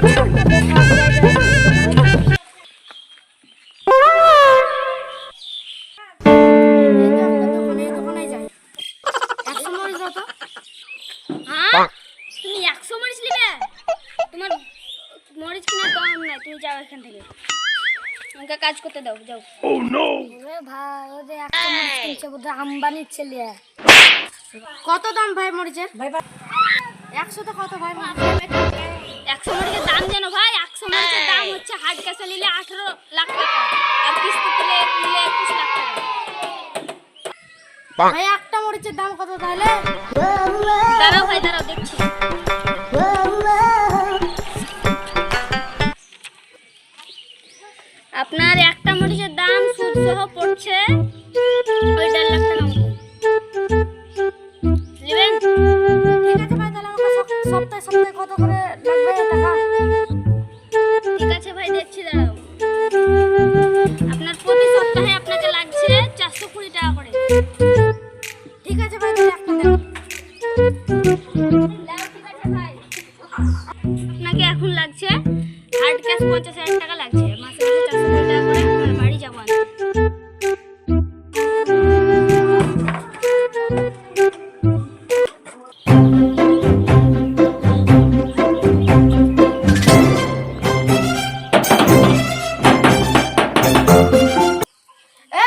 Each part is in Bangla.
তুমি 100 মরিচ নিবে? তোমার মরিচ কিনা দাম নাই, তুমি যাও এখান থেকে। আমাকে কাজ করতে দাও, যাও। ও নো! ওরে ভাই, ও যে 100 মরিচ কিনছে বোধহয় আম্বানির ছেলে। কত দাম ভাই মরিচের? ভাই 100 তো কত ভাই? 100 মরিচের দাম জানো ভাই? 100 মরিচের দাম হচ্ছে হাট কাছে নিলে 18 লাখ টাকা, আর কিস্তিতে নিলে 21 লাখ টাকা। ভাই একটা মরিচের দাম কত তাহলে? দাঁড়াও ভাই, দাঁড়াও দেখছি। আপনার একটা মরিচের দাম সুদ সহ পড়ছে 1.5 লাখ টাকা মতো। নেবেন? ঠিক আছে ভাই, তাহলে আমাকে সপ্তাহে সপ্তাহে কত করে লাগবে টাকা? ঠিক আছে ভাই, দেখছি, দাঁড়াও। আপনার প্রতি সপ্তাহে আপনাকে লাগছে 420 টাকা করে। ঠিক আছে ভাই, তাহলে একটা দেন। ঠিক আছে ভাই, আপনাকে এখন লাগছে হার্ড ক্যাশ 50,000 টাকা লাগছে। মাসে মাসে 420 টাকা করে আপনার বাড়ি যাবো আমি।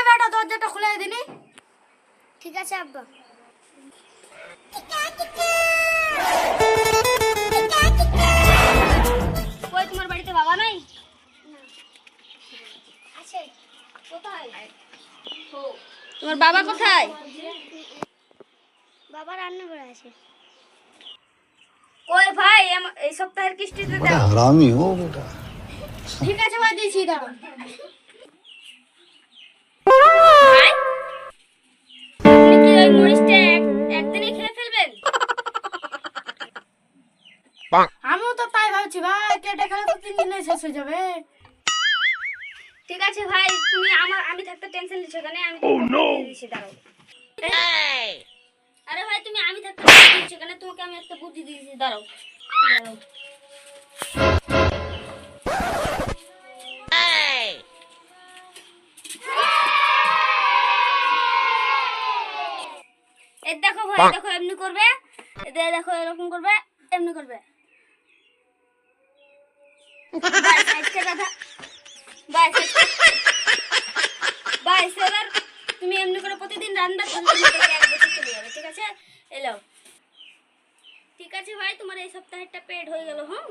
বেটা, দরজাটা খুলে দিনি। ঠিক আছে আব্বা। কই তোমার বাড়িতে বাবা নাই? আছে। কোথায়? তোমার বাবা কোথায়? বাবা রান্নাঘরে আছে। কই ভাই, এই সপ্তাহের কিস্তিতে দাও। বড় হারামি হো বেটা। ঠিক আছে ভাই, দিছি, দাও। ভাই, আপনি কি ওই মরিচটা একদিনই খেয়ে ফেলবেন? আমিও তো তাই ভাবছি ভাই, কেটে খেলে তো 3 দিনে শেষ হয়ে যাবে। ঠিক আছে ভাই, তুমি আমি থাকতে টেনশন নিচ্ছ কেন? আমি দিচ্ছি, দাঁড়াও। আরে ভাই, তুমি আমি থাকতে টেনশন নিচ্ছ কেন? তোমাকে আমি একটা বুদ্ধি দিয়েছি, দাঁড়াও। দাঁড়াও। এই দেখো ভাই, দেখো এমনি করবে, দেখো এরকম করবে, এমনি করবে। তুমি এমনি করে প্রতিদিন রান্না করলে 1 বছর চলে যাবে। ঠিক আছে, এলো। ঠিক আছে ভাই, তোমার এই সপ্তাহেরটা পেড হয়ে গেল। হ্যাঁ।